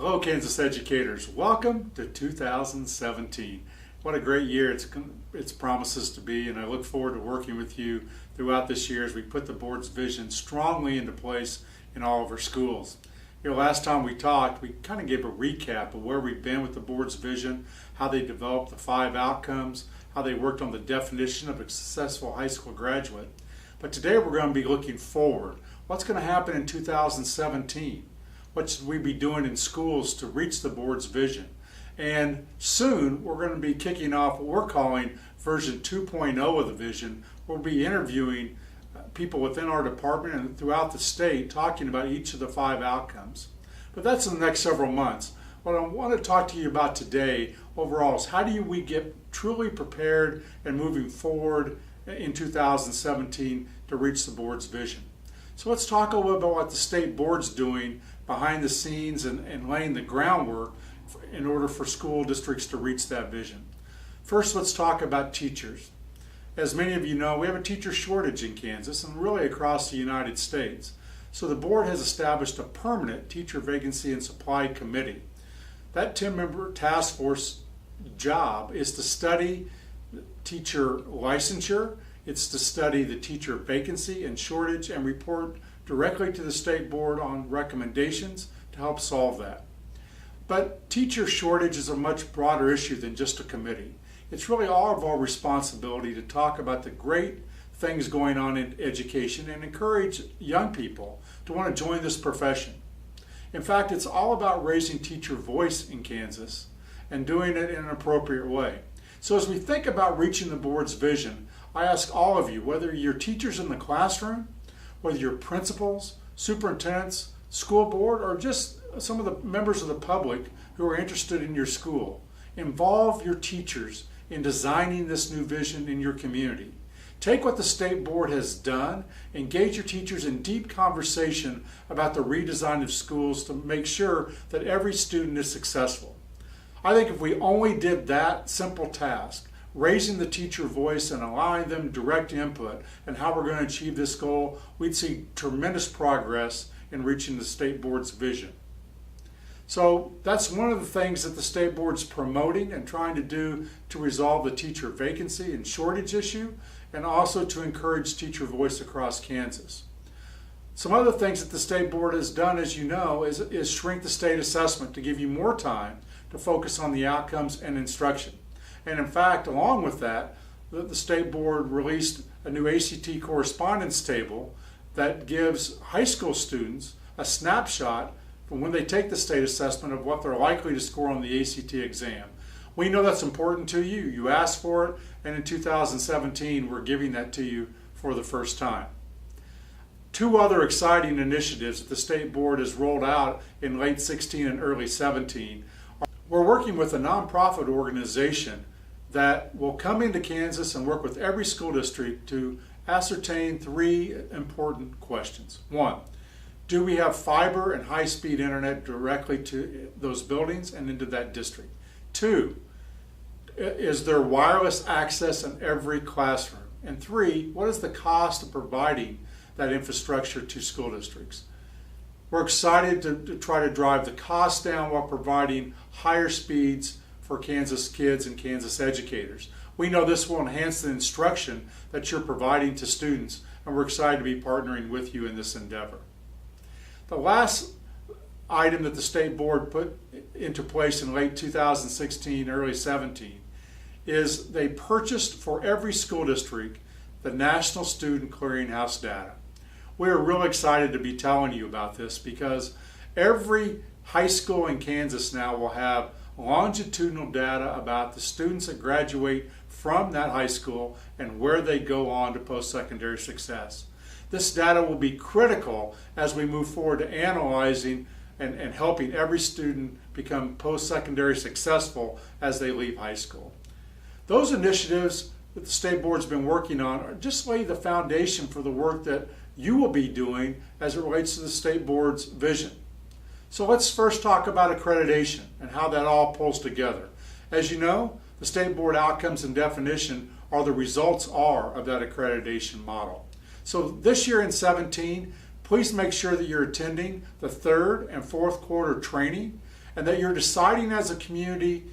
Hello, Kansas educators. Welcome to 2017. What a great year it's promises to be, and I look forward to working with you throughout this year as we put the board's vision strongly into place in all of our schools. Last time we talked, we kind of gave a recap of where we've been with the board's vision, how they developed the 5 outcomes, how they worked on the definition of a successful high school graduate. But today we're going to be looking forward. What's going to happen in 2017? What should we be doing in schools to reach the board's vision? And soon we're going to be kicking off what we're calling version 2.0 of the vision. We'll be interviewing people within our department and throughout the state talking about each of the 5 outcomes. But that's in the next several months. What I want to talk to you about today overall is how do we get truly prepared and moving forward in 2017 to reach the board's vision. So let's talk a little bit about what the state board's doing behind the scenes and laying the groundwork in order for school districts to reach that vision. First, let's talk about teachers. As many of you know, we have a teacher shortage in Kansas and really across the United States. So the board has established a permanent teacher vacancy and supply committee. That 10-member task force job is to study teacher licensure, it's to study the teacher vacancy and shortage and report directly to the state board on recommendations to help solve that. But teacher shortage is a much broader issue than just a committee. It's really all of our responsibility to talk about the great things going on in education and encourage young people to want to join this profession. In fact, it's all about raising teacher voice in Kansas and doing it in an appropriate way. So as we think about reaching the board's vision, I ask all of you, whether you're teachers in the classroom, whether you're principals, superintendents, school board, or just some of the members of the public who are interested in your school, involve your teachers in designing this new vision in your community. Take what the state board has done, engage your teachers in deep conversation about the redesign of schools to make sure that every student is successful. I think if we only did that simple task, raising the teacher voice and allowing them direct input and how we're going to achieve this goal, we'd see tremendous progress in reaching the state board's vision. So that's one of the things that the state board's promoting and trying to do to resolve the teacher vacancy and shortage issue, and also to encourage teacher voice across Kansas. Some other things that the state board has done, as you know, is shrink the state assessment to give you more time to focus on the outcomes and instruction. And in fact, along with that, the state board released a new ACT correspondence table that gives high school students a snapshot from when they take the state assessment of what they're likely to score on the ACT exam. We know that's important to you. You asked for it, and in 2017, we're giving that to you for the first time. 2 other exciting initiatives that the state board has rolled out in late 16 and early 17. We're working with a nonprofit organization that will come into Kansas and work with every school district to ascertain 3 important questions. 1, do we have fiber and high-speed internet directly to those buildings and into that district? 2, is there wireless access in every classroom? And 3, what is the cost of providing that infrastructure to school districts? We're excited to try to drive the cost down while providing higher speeds for Kansas kids and Kansas educators. We know this will enhance the instruction that you're providing to students, and we're excited to be partnering with you in this endeavor. The last item that the state board put into place in late 2016, early 17, is they purchased for every school district the National Student Clearinghouse data. We're really excited to be telling you about this because every high school in Kansas now will have longitudinal data about the students that graduate from that high school and where they go on to post-secondary success. This data will be critical as we move forward to analyzing and helping every student become post-secondary successful as they leave high school. Those initiatives that the state board's been working on are just lay the foundation for the work that you will be doing as it relates to the state board's vision. So let's first talk about accreditation and how that all pulls together. As you know, the state board outcomes and definition are the results of that accreditation model. So this year in 17, please make sure that you're attending the 3rd and 4th quarter training and that you're deciding as a community,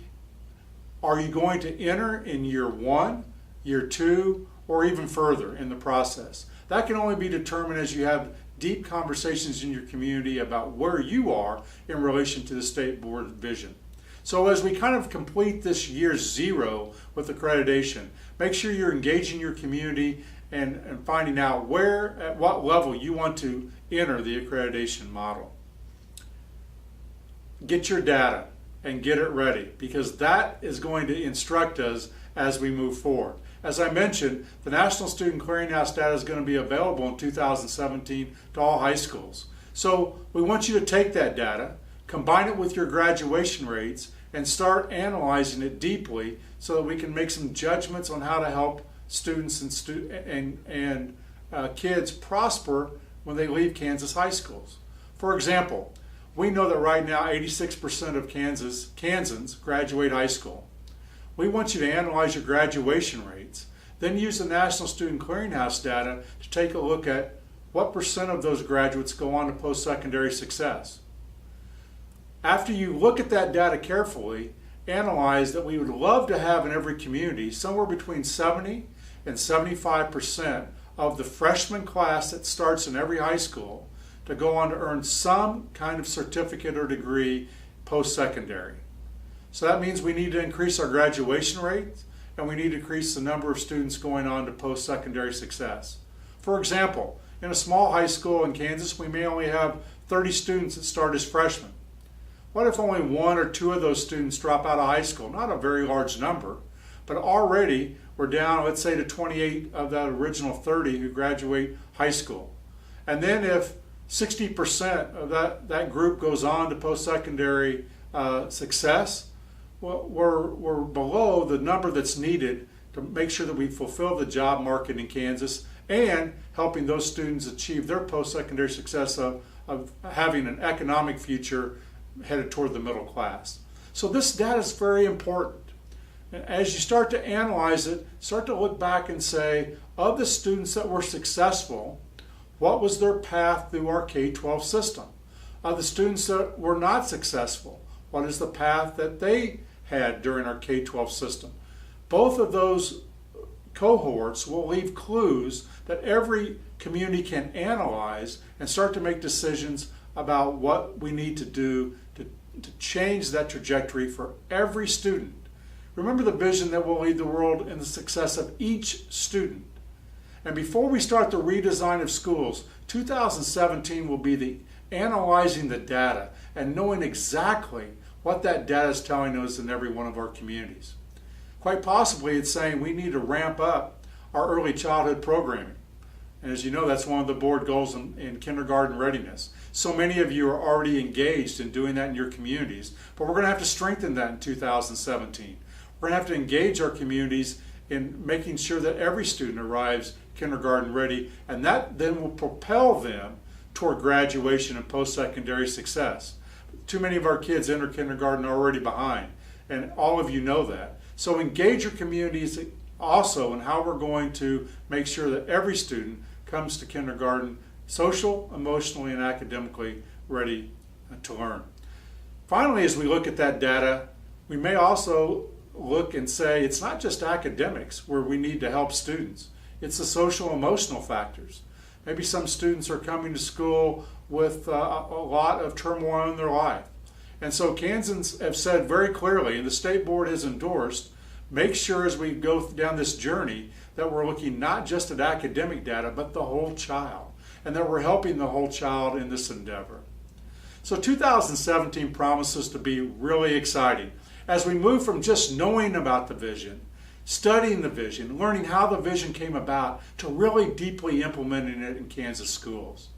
are you going to enter in year 1, year 2, or even further in the process? That can only be determined as you have deep conversations in your community about where you are in relation to the state board vision. So as we kind of complete this year 0 with accreditation, make sure you're engaging your community and finding out where, at what level you want to enter the accreditation model. Get your data and get it ready, because that is going to instruct us as we move forward. As I mentioned, the National Student Clearinghouse data is going to be available in 2017 to all high schools. So we want you to take that data, combine it with your graduation rates, and start analyzing it deeply so that we can make some judgments on how to help students and kids prosper when they leave Kansas high schools. For example, we know that right now 86% of Kansans graduate high school. We want you to analyze your graduation rates, then use the National Student Clearinghouse data to take a look at what percent of those graduates go on to post-secondary success. After you look at that data carefully, analyze that we would love to have in every community somewhere between 70 and 75% of the freshman class that starts in every high school to go on to earn some kind of certificate or degree post-secondary. So that means we need to increase our graduation rates, and we need to increase the number of students going on to post-secondary success. For example, in a small high school in Kansas, we may only have 30 students that start as freshmen. What if only 1 or 2 of those students drop out of high school? Not a very large number, but already we're down, let's say, to 28 of that original 30 who graduate high school. And then if 60% of that group goes on to post-secondary success, well, we're below the number that's needed to make sure that we fulfill the job market in Kansas and helping those students achieve their post-secondary success of having an economic future headed toward the middle class. So this data is very important. And as you start to analyze it, start to look back and say, of the students that were successful, what was their path through our K-12 system? Of the students that were not successful, what is the path that they had during our K-12 system? Both of those cohorts will leave clues that every community can analyze and start to make decisions about what we need to do to change that trajectory for every student. Remember the vision that will lead the world in the success of each student. And before we start the redesign of schools, 2017 will be the analyzing the data and knowing exactly what that data is telling us in every one of our communities. Quite possibly it's saying we need to ramp up our early childhood programming. And as you know, that's one of the board goals in kindergarten readiness. So many of you are already engaged in doing that in your communities, but we're going to have to strengthen that in 2017. We're going to have to engage our communities in making sure that every student arrives kindergarten ready, and that then will propel them toward graduation and post-secondary success. Too many of our kids enter kindergarten already behind, and all of you know that. So engage your communities also in how we're going to make sure that every student comes to kindergarten social, emotionally, and academically ready to learn. Finally, as we look at that data, we may also look and say it's not just academics where we need to help students. It's the social emotional factors. Maybe some students are coming to school with a lot of turmoil in their life. And so Kansans have said very clearly, and the state board has endorsed, make sure as we go down this journey that we're looking not just at academic data, but the whole child, and that we're helping the whole child in this endeavor. So 2017 promises to be really exciting as we move from just knowing about the vision, studying the vision, learning how the vision came about, to really deeply implementing it in Kansas schools.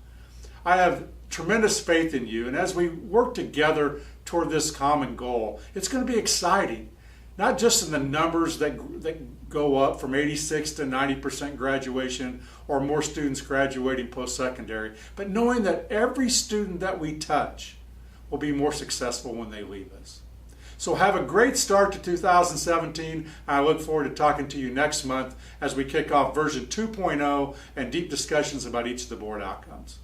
I have tremendous faith in you, and as we work together toward this common goal, it's going to be exciting, not just in the numbers that go up from 86 to 90% graduation or more students graduating post-secondary, but knowing that every student that we touch will be more successful when they leave us. So have a great start to 2017. I look forward to talking to you next month as we kick off version 2.0 and deep discussions about each of the board outcomes.